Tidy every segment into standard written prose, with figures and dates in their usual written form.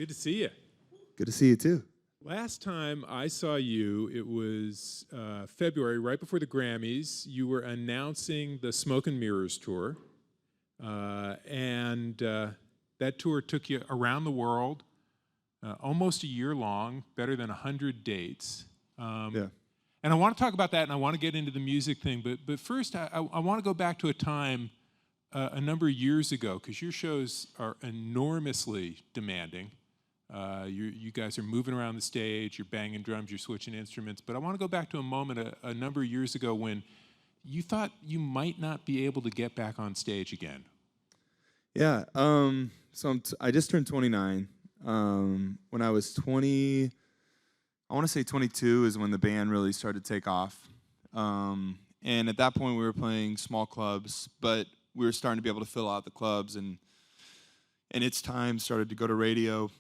Good to see you. Good to see you, too. Last time I saw you, it was February, right before the Grammys. You were announcing the Smoke and Mirrors tour, and that tour took you around the world, almost a year long, better than 100 dates. Yeah. And I want to talk about that, and I want to get into the music thing, but first I want to go back to a time a number of years ago, because your shows are enormously demanding. You guys are moving around the stage, you're banging drums, you're switching instruments. But I want to go back to a moment a number of years ago when you thought you might not be able to get back on stage again. Yeah. I just turned 29. When I was 20, I want to say 22 is when the band really started to take off. And at that point, we were playing small clubs, but we were starting to be able to fill out the clubs, and It's Time started to go to radio.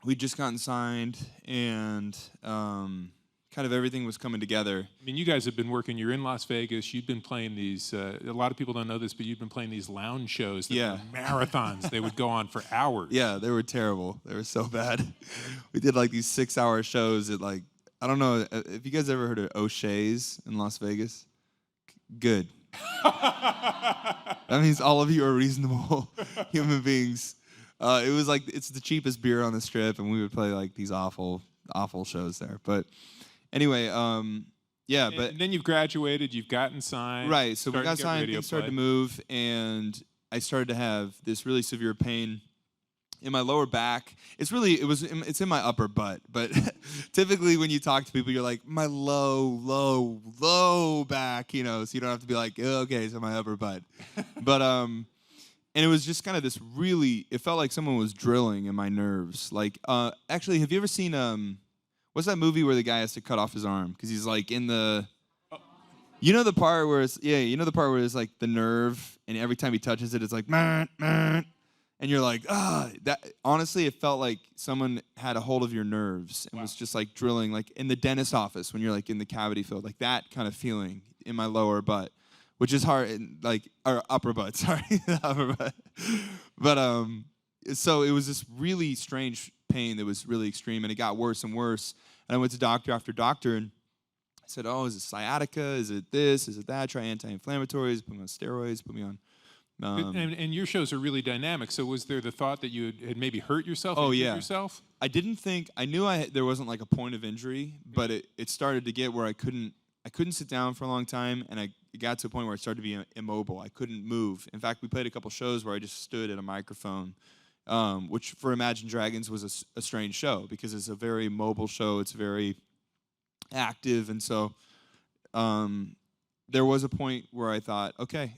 We'd just gotten signed, and kind of everything was coming together. I mean, you guys have been working. You're in Las Vegas. You've been playing these. A lot of people don't know this, but you've been playing these lounge shows that were marathons. They would go on for hours. Yeah, they were terrible. They were so bad. We did like these 6-hour shows at like, I don't know if you guys ever heard of O'Shea's in Las Vegas. Good. That means all of you are reasonable human beings. It was like, it's the cheapest beer on the strip, and we would play like these awful shows there. But anyway, yeah. But and then you've graduated, you've gotten signed. Right, so we got signed, things started to move, and I started to have this really severe pain in my lower back. It's in my upper butt, but typically when you talk to people, you're like, my low back, so you don't have to be like, oh, okay, so my upper butt. But and it was just kind of this it felt like someone was drilling in my nerves. Like, actually, have you ever seen what's that movie where the guy has to cut off his arm because he's like in the, you know the part where it's like the nerve, and every time he touches it, it's like, man. And you're like, that. Honestly, it felt like someone had a hold of your nerves and was just like drilling, like in the dentist office when you're like in the cavity field, like that kind of feeling in my lower butt, which is hard, or upper butt, sorry, upper butt. But so it was this really strange pain that was really extreme, and it got worse and worse. And I went to doctor after doctor, and I said, oh, is it sciatica? Is it this? Is it that? Try anti-inflammatories, put me on steroids, put me on. And your shows are really dynamic. So was there the thought that you had maybe hurt yourself? Yourself? I didn't think. I knew there wasn't like a point of injury, but it started to get where I couldn't sit down for a long time, and it got to a point where I started to be immobile. I couldn't move. In fact, we played a couple shows where I just stood at a microphone, which for Imagine Dragons was a strange show because it's a very mobile show. It's very active, and so there was a point where I thought, okay,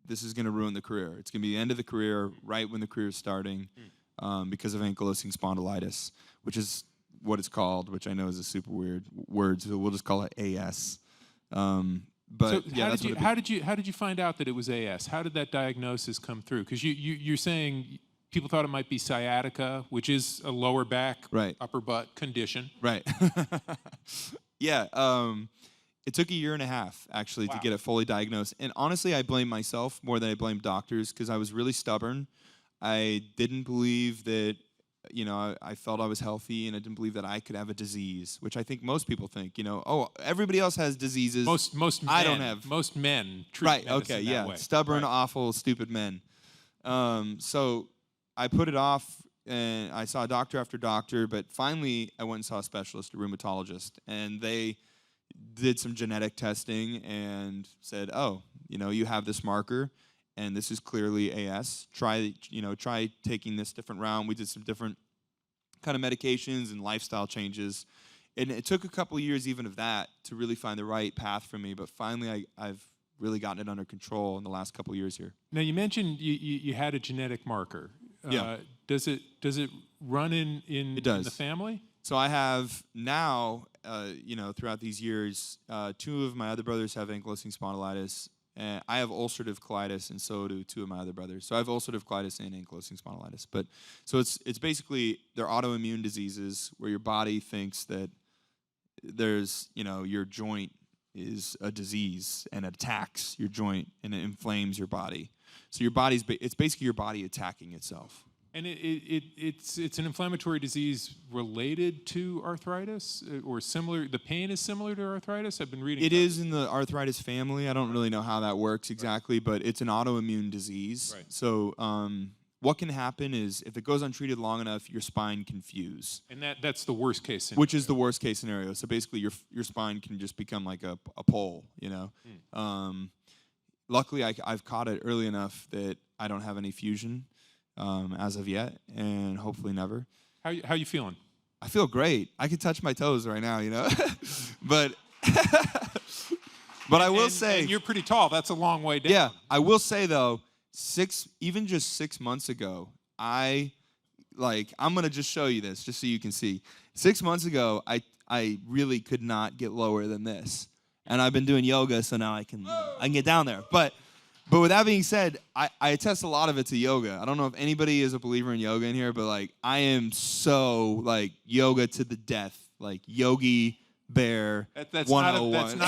this is going to ruin the career. It's going to be the end of the career right when the career is starting because of ankylosing spondylitis, which is what it's called, which I know is a super weird word, so we'll just call it AS. But so yeah, how did you find out that it was AS? How did that diagnosis come through? Because you're saying people thought it might be sciatica, which is a lower back, upper butt condition. Right. Yeah. It took a year and a half, actually, to get it fully diagnosed. And honestly, I blame myself more than I blame doctors because I was really stubborn. I didn't believe that, I felt I was healthy, and I didn't believe that I could have a disease, which I think most people think, oh, everybody else has diseases. Most men, I don't have. Most men treat medicine that way. Stubborn, awful, stupid men. So I put it off, and I saw doctor after doctor, but finally I went and saw a specialist, a rheumatologist, and they did some genetic testing and said, oh, you have this marker, and this is clearly AS. Try taking this different route. We did some different kind of medications and lifestyle changes, and it took a couple of years even of that to really find the right path for me. But finally, I've really gotten it under control in the last couple of years here. Now, you mentioned you had a genetic marker. Yeah. Does it run in the family? So I have now, throughout these years, 2 of my other brothers have ankylosing spondylitis. And I have ulcerative colitis, and so do 2 of my other brothers. So I have ulcerative colitis and ankylosing spondylitis. But so it's basically they're autoimmune diseases where your body thinks that there's your joint is a disease and attacks your joint and it inflames your body. So it's basically your body attacking itself. And it's an inflammatory disease related to arthritis or similar. The pain is similar to arthritis. I've been reading. It is in the arthritis family. I don't really know how that works exactly, but it's an autoimmune disease. Right. So what can happen is if it goes untreated long enough, your spine can fuse. And that's the worst case scenario. Which is the worst case scenario. So basically your spine can just become like a pole, you know. Luckily, I've caught it early enough that I don't have any fusion as of yet, and hopefully never. How you feeling? I feel great. I can touch my toes right now, you know. but I will say, and you're pretty tall. That's a long way down. Yeah, I will say though, even just 6 months ago, I'm gonna just show you this, just so you can see. 6 months ago, I really could not get lower than this, and I've been doing yoga, so now I can get down there. But with that being said, I attest a lot of it to yoga. I don't know if anybody is a believer in yoga in here, but like I am so like yoga to the death, like Yogi Bear 101.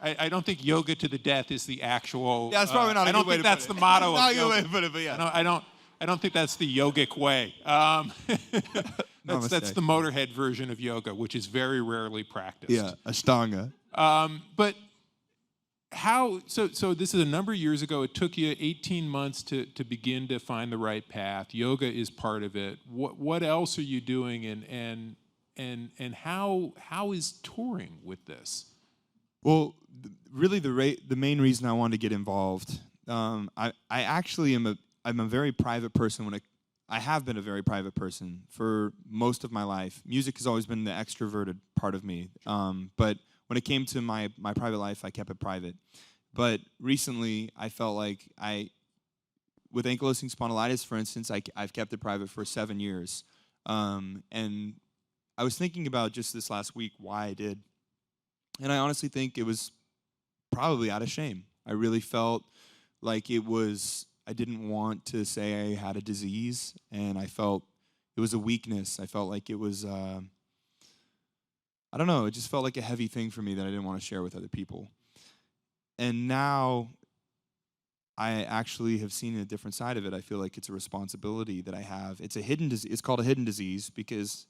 I don't think yoga to the death is the actual. Yeah, it's probably not. I don't think that's the motto. Not a good way to put it, but yeah. I don't think that's the yogic way. That's the Motorhead version of yoga, which is very rarely practiced. Yeah, Ashtanga. But how? So this is a number of years ago. It took you 18 months to begin to find the right path. Yoga is part of it. What else are you doing? And how is touring with this? Well, really, the main reason I wanted to get involved, I actually I'm a very private person. I have been a very private person for most of my life. Music has always been the extroverted part of me. But when it came to my private life, I kept it private. But recently, I felt like with ankylosing spondylitis, for instance, I've kept it private for 7 years. And I was thinking about just this last week why I did. And I honestly think it was probably out of shame. I really felt like I didn't want to say I had a disease, and I felt it was a weakness. I felt like it was, I don't know, it just felt like a heavy thing for me that I didn't want to share with other people. And now I actually have seen a different side of it. I feel like it's a responsibility that I have. It's a hidden disease. It's called a hidden disease because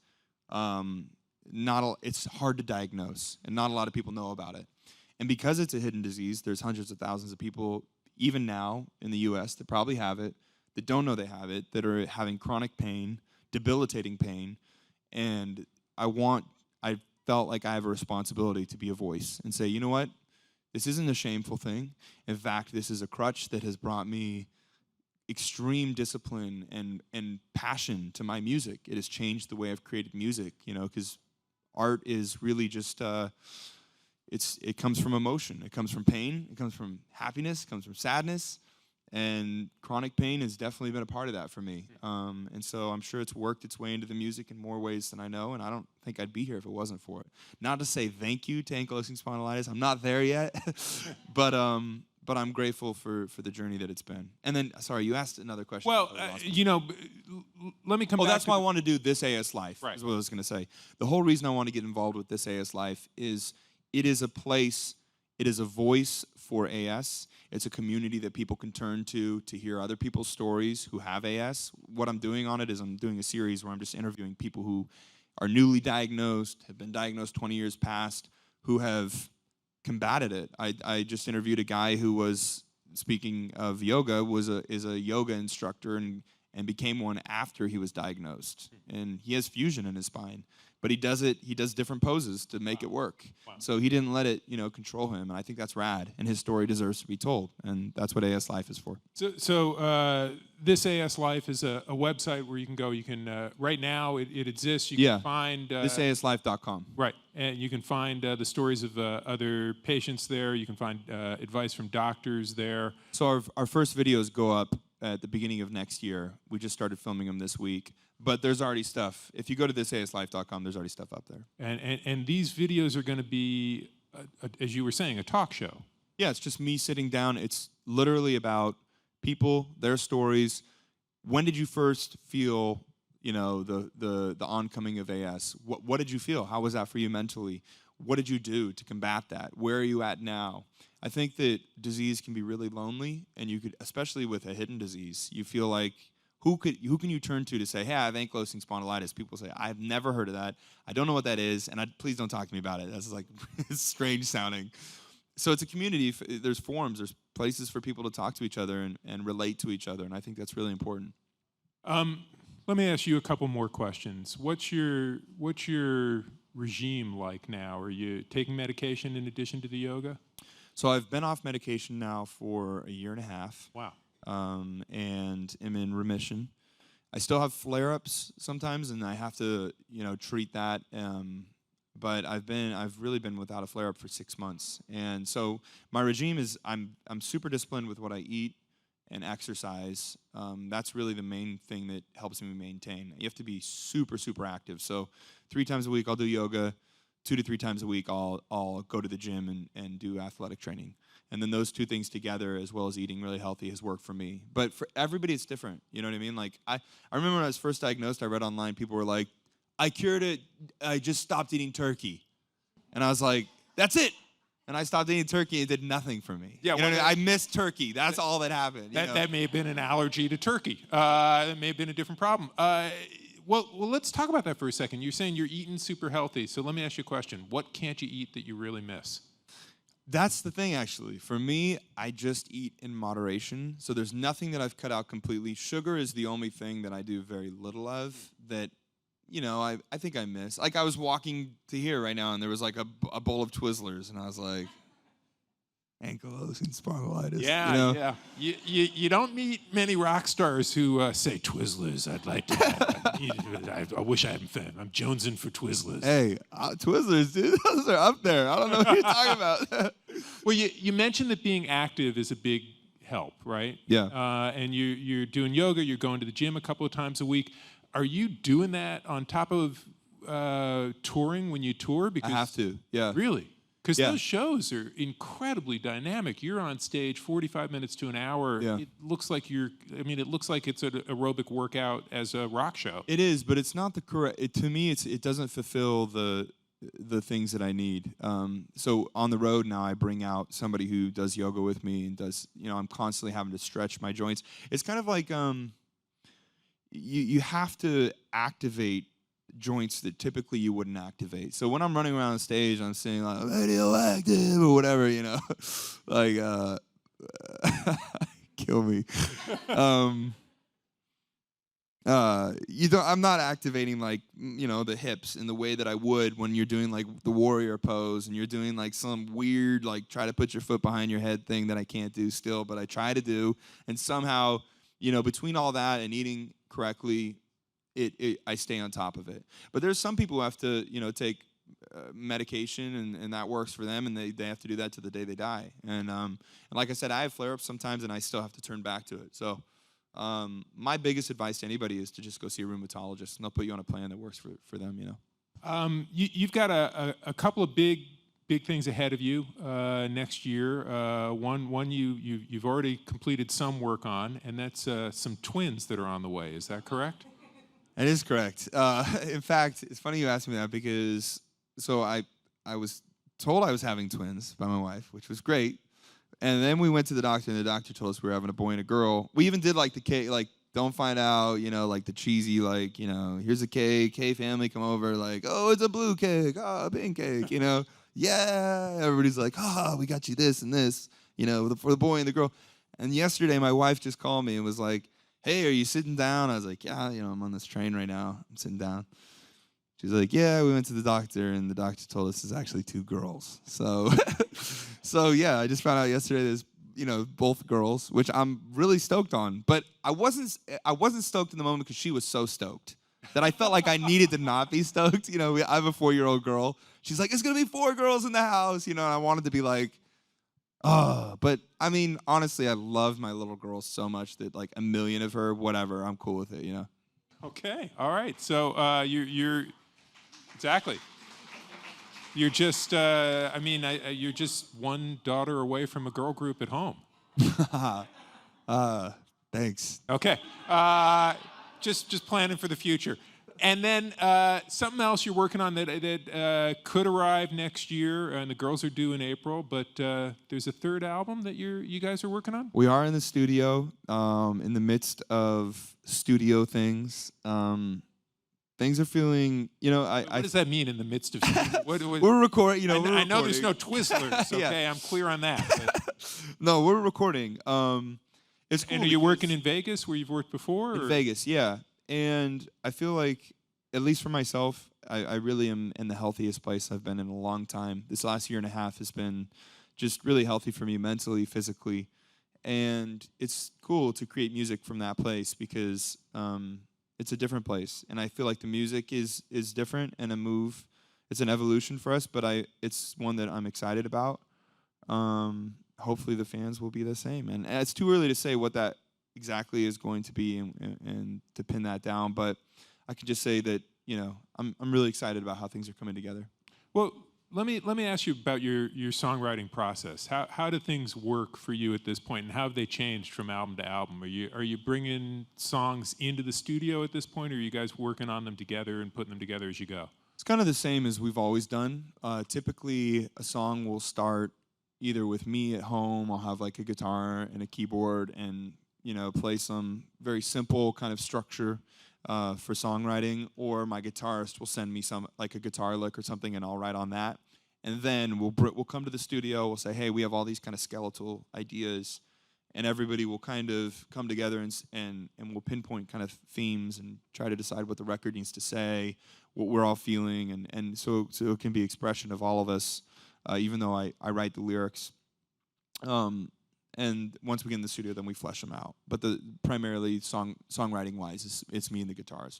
it's hard to diagnose, and not a lot of people know about it. And because it's a hidden disease, there's hundreds of thousands of people, even now in the U.S., that probably have it, that don't know they have it, that are having chronic pain, debilitating pain. And I felt like I have a responsibility to be a voice and say, you know what? This isn't a shameful thing. In fact, this is a crutch that has brought me extreme discipline and passion to my music. It has changed the way I've created music, you know, because art is really just, it comes from emotion. It comes from pain. It comes from happiness. It comes from sadness. And chronic pain has definitely been a part of that for me. And so I'm sure it's worked its way into the music in more ways than I know, and I don't think I'd be here if it wasn't for it. Not to say thank you to ankylosing spondylitis. I'm not there yet. But I'm grateful for the journey that it's been. And then, sorry, you asked another question. Well, you know, let me come back. That's why I want to do This AS Life, right. is what I was going to say. The whole reason I want to get involved with This AS Life is it is a place, it is a voice for AS. It's a community that people can turn to hear other people's stories who have AS. What I'm doing on it is I'm doing a series where I'm just interviewing people who are newly diagnosed, have been diagnosed 20 years past, who have combated it. I just interviewed a guy who was, speaking of yoga, is a yoga instructor and became one after he was diagnosed. And he has fusion in his spine. But he does different poses to make it work. Wow. So he didn't let it, control him. And I think that's rad. And his story deserves to be told. And that's what AS Life is for. So This AS Life is a website where you can go. You can, right now it exists. You can find... thisaslife.com. Right. And you can find the stories of other patients there. You can find advice from doctors there. So our first videos go up at the beginning of next year. We just started filming them this week. But there's already stuff. If you go to thisaslife.com, there's already stuff up there. And these videos are going to be, as you were saying, a talk show. Yeah, it's just me sitting down. It's literally about people, their stories. When did you first feel, the oncoming of AS? What did you feel? How was that for you mentally? What did you do to combat that? Where are you at now? I think that disease can be really lonely, and you could, especially with a hidden disease, you feel like who can you turn to say, hey, I have ankylosing spondylitis? People say, I've never heard of that. I don't know what that is, and please don't talk to me about it. That's like it's strange sounding. So it's a community. There's forums. There's places for people to talk to each other and relate to each other, and I think that's really important. Let me ask you a couple more questions. What's your regime like now? Are you taking medication in addition to the yoga? So I've been off medication now for a year and a half. Wow. And am in remission. I still have flare-ups sometimes, and I have to, treat that. But I've really been without a flare-up for 6 months, and so my regime is I'm super disciplined with what I eat and exercise. That's really the main thing that helps me maintain. You have to be super, super active. So 3 times a week I'll do yoga. 2 to 3 times a week I'll go to the gym and do athletic training. And then those 2 things together, as well as eating really healthy, has worked for me. But for everybody, it's different. You know what I mean? Like, I remember when I was first diagnosed, I read online, people were like, I cured it, I just stopped eating turkey. And I was like, that's it. And I stopped eating turkey, it did nothing for me. Yeah, you know what I mean? I missed turkey. That's all that happened. That may have been an allergy to turkey. It may have been a different problem. Well, let's talk about that for a second. You're saying you're eating super healthy. So let me ask you a question. What can't you eat that you really miss? That's the thing, actually. For me, I just eat in moderation. So there's nothing that I've cut out completely. Sugar is the only thing that I do very little of that, I think I miss. Like, I was walking to here right now, and there was like a bowl of Twizzlers, and I was like, ankylosing spondylitis. Yeah. You don't meet many rock stars who say Twizzlers. I'd like to have. I wish I had them. I'm jonesing for Twizzlers. Hey, Twizzlers, dude, those are up there. I don't know what you're talking about. Well, you mentioned that being active is a big help, right? Yeah. And you're doing yoga. You're going to the gym a couple of times a week. Are you doing that on top of touring when you tour? Because I have to. Yeah. Really? Because those shows are incredibly dynamic. You're on stage 45 minutes to an hour. Yeah. It looks like it looks like it's an aerobic workout as a rock show. It is, but it's not the correct. To me, it doesn't fulfill the things that I need. So on the road now, I bring out somebody who does yoga with me and does. I'm constantly having to stretch my joints. It's kind of like you have to activate joints that typically you wouldn't activate. So when I'm running around the stage, I'm saying like radioactive or whatever, like kill me. I'm not activating like the hips in the way that I would when you're doing like the warrior pose and you're doing like some weird like try to put your foot behind your head thing that I can't do still, but I try to do, and somehow between all that and eating correctly, I stay on top of it. But there's some people who have to, take medication, and that works for them, and they have to do that to the day they die. And like I said, I have flare-ups sometimes, and I still have to turn back to it. So my biggest advice to anybody is to just go see a rheumatologist, and they'll put you on a plan that works for them. You've got a couple of big things ahead of you next year. One you've already completed some work on, and that's some twins that are on the way. Is that correct? That is correct. In fact, it's funny you asked me that because I was told I was having twins by my wife, which was great. And then we went to the doctor, and the doctor told us we were having a boy and a girl. We even did like the cake, like don't find out, like the cheesy, like, here's a cake, hey family, come over, like, oh, it's a blue cake, oh, a pink cake, yeah. Everybody's like, oh, we got you this and this, for the boy and the girl. And yesterday my wife just called me and was like, hey, are you sitting down? I was like, yeah, I'm on this train right now. I'm sitting down. She's like, yeah, we went to the doctor, and the doctor told us it's actually 2 girls. So, yeah, I just found out yesterday there's, both girls, which I'm really stoked on. But I wasn't stoked in the moment because she was so stoked that I felt like I needed to not be stoked. I have a 4-year-old girl. She's like, it's going to be 4 girls in the house, and I wanted to be like, oh, but I mean, honestly, I love my little girl so much that like a million of her, whatever, I'm cool with it, Okay, all right. So you're exactly. You're just, you're just one daughter away from a girl group at home. Thanks. Okay. Just planning for the future. And then something else you're working on that could arrive next year, and the girls are due in April. But there's a third album that you guys are working on. We are in the studio, in the midst of studio things. Things are feeling, What does that mean in the midst of? We're recording. I know there's no Twizzlers. Okay, Yeah. I'm clear on that. No, we're recording. It's cool. And are you working in Vegas where you've worked before? In Vegas, yeah. And I feel like, at least for myself, I really am in the healthiest place I've been in a long time. This last year and a half has been just really healthy for me mentally, physically. And it's cool to create music from that place because it's a different place. And I feel like the music is different and it's an evolution for us, but it's one that I'm excited about. Hopefully the fans will be the same. And it's too early to say what that exactly is going to be and to pin that down, but I can just say that I'm really excited about how things are coming together. Well, let me ask you about your songwriting process. How do things work for you at this point, and how have they changed from album to album? Are you bringing songs into the studio at this point, or are you guys working on them together and putting them together as you go? It's kind of the same as we've always done. Typically, a song will start either with me at home. I'll have like a guitar and a keyboard and play some very simple kind of structure for songwriting, or my guitarist will send me some like a guitar lick or something, and I'll write on that. And then we'll come to the studio. We'll say, hey, we have all these kind of skeletal ideas, and everybody will kind of come together and we'll pinpoint kind of themes and try to decide what the record needs to say, what we're all feeling, and so it can be expression of all of us, even though I write the lyrics. And once we get in the studio, then we flesh them out. But primarily songwriting wise, it's me and the guitarist.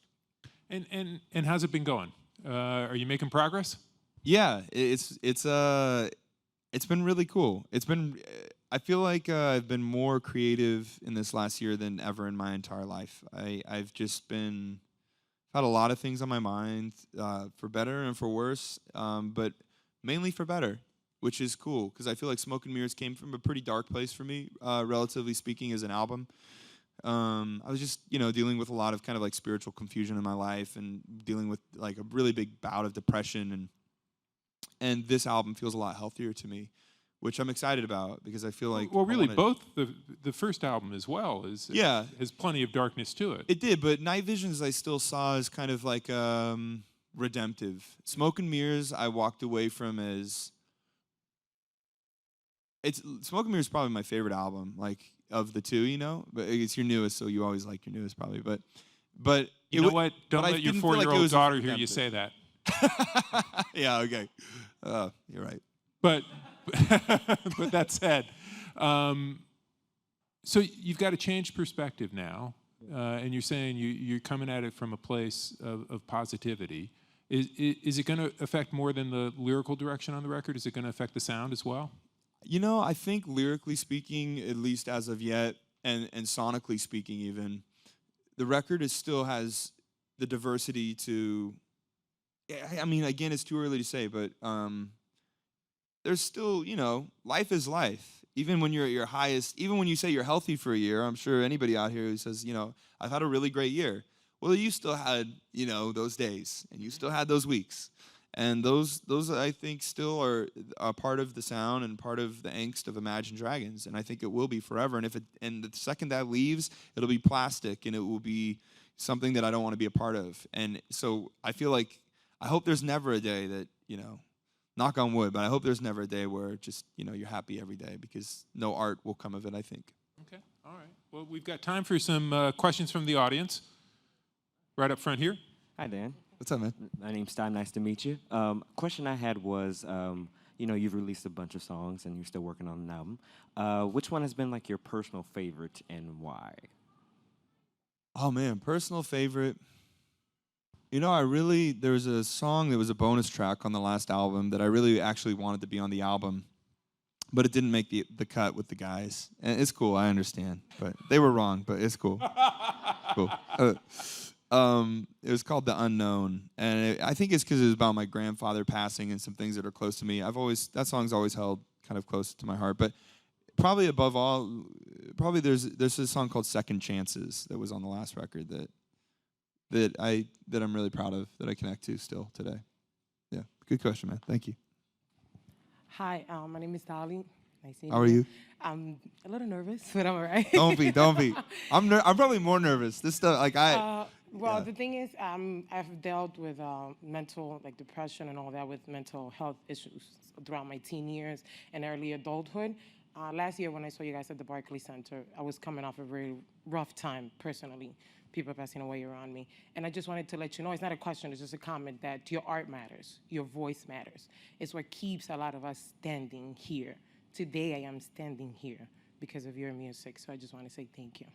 And how's it been going? Are you making progress? Yeah, it's been really cool. I feel like I've been more creative in this last year than ever in my entire life. I've just had a lot of things on my mind, for better and for worse, but mainly for better, which is cool because I feel like Smoke and Mirrors came from a pretty dark place for me, relatively speaking, as an album. I was just, dealing with a lot of kind of like spiritual confusion in my life and dealing with like a really big bout of depression, and this album feels a lot healthier to me, which I'm excited about because I feel like both the first album as well has plenty of darkness to it. It did, but Night Visions I still saw as kind of like redemptive. Smoke and Mirrors I walked away from as Smoke and Mirrors is probably my favorite album, like of the two, but it's your newest, so you always like your newest probably. But you know what? Don't let your 4-year-old daughter hear you say that. Yeah, okay. You're right. But that said, so you've got to change perspective now, and you're saying you're coming at it from a place of positivity. Is it going to affect more than the lyrical direction on the record? Is it going to affect the sound as well? I think lyrically speaking, at least as of yet, and sonically speaking even, the record still has the diversity to, I mean, again, it's too early to say, but there's still, life is life. Even when you're at your highest, even when you say you're healthy for a year, I'm sure anybody out here who says, I've had a really great year. Well, you still had, those days, and you still had those weeks. And those I think still are a part of the sound and part of the angst of Imagine Dragons, and I think it will be forever. And the second that leaves, it'll be plastic, and it will be something that I don't want to be a part of. And so I feel like I hope there's never a day that knock on wood, but I hope there's never a day where just you're happy every day, because no art will come of it, I think. Okay, all right. Well, we've got time for some questions from the audience. Right up front here. Hi, Dan. What's up, man? My name's Stein. Nice to meet you. Question I had was, you've released a bunch of songs and you're still working on an album. Which one has been like your personal favorite and why? Oh man, personal favorite. There was a song that was a bonus track on the last album that I really actually wanted to be on the album, but it didn't make the cut with the guys. And it's cool, I understand, but they were wrong. But it's cool. Cool. It was called The Unknown, and I think it's because it was about my grandfather passing and some things that are close to me. That song's always held kind of close to my heart. But probably above all, there's this song called Second Chances that was on the last record that that I'm really proud of, that I connect to still today. Yeah, good question, man. Thank you. Hi, my name is Dolly. Nice meeting How are you? I'm a little nervous, but I'm all right. Don't be. I'm probably more nervous. This stuff, like Well, yeah. the thing is, I've dealt with mental, like depression and all that, with mental health issues throughout my teen years and early adulthood. Last year when I saw you guys at the Barclays Center, I was coming off a very rough time personally. People passing away around me. And I just wanted to let you know, it's not a question, it's just a comment, that your art matters, your voice matters. It's what keeps a lot of us standing here. Today I am standing here because of your music, so I just want to say thank you.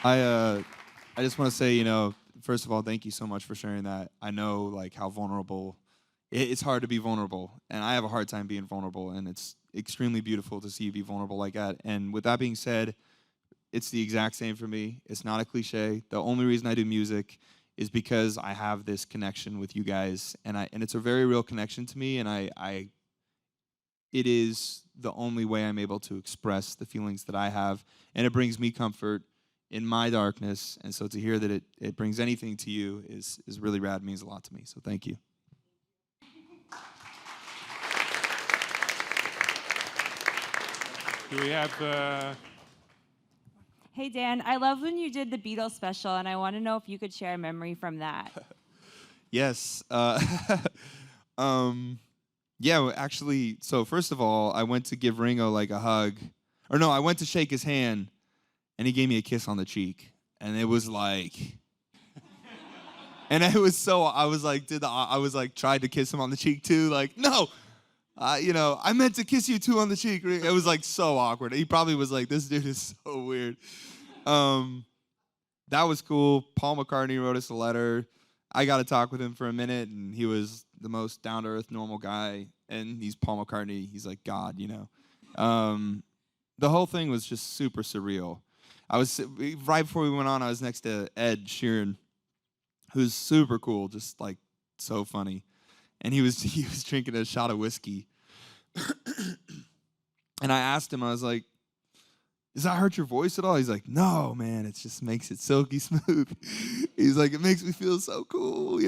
I just want to say, first of all, thank you so much for sharing that. I know like how vulnerable, it's hard to be vulnerable, and I have a hard time being vulnerable, and it's extremely beautiful to see you be vulnerable like that. And with that being said, it's the exact same for me. It's not a cliche. The only reason I do music is because I have this connection with you guys, and it's a very real connection to me, and it is the only way I'm able to express the feelings that I have, and it brings me comfort in my darkness. And so to hear that it brings anything to you is really rad, means a lot to me. So thank you. Do we have... Hey, Dan, I love when you did the Beatles special, and I want to know if you could share a memory from that. Yes. Yeah, well, actually, so first of all, I went to give Ringo like a hug. Or no, I went to shake his hand, and he gave me a kiss on the cheek. And it was like... and it was so... I was like, tried to kiss him on the cheek too. Like, no! I meant to kiss you too on the cheek. It was like so awkward. He probably was like, this dude is so weird. That was cool. Paul McCartney wrote us a letter. I got to talk with him for a minute, and he was the most down-to-earth, normal guy. And he's Paul McCartney. He's like God, The whole thing was just super surreal. Right before we went on, I was next to Ed Sheeran, who's super cool, just like so funny. And he was drinking a shot of whiskey. And I asked him, I was like, does that hurt your voice at all? He's like, no, man, it just makes it silky smooth. He's like, it makes me feel so cool,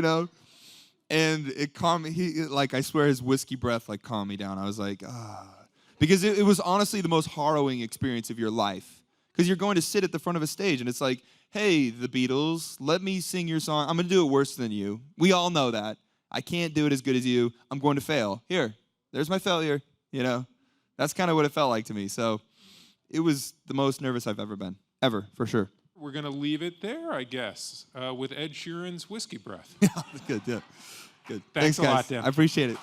And it calmed me. I swear his whiskey breath calmed me down. I was like, ah. Because it was honestly the most harrowing experience of your life. Because you're going to sit at the front of a stage, and it's like, hey, the Beatles, let me sing your song. I'm going to do it worse than you. We all know that. I can't do it as good as you. I'm going to fail. Here, there's my failure, That's kind of what it felt like to me. So it was the most nervous I've ever been. Ever, for sure. We're going to leave it there, I guess, with Ed Sheeran's whiskey breath. Yeah, good, yeah. Good. Thanks a guys. lot, Dan. I appreciate it.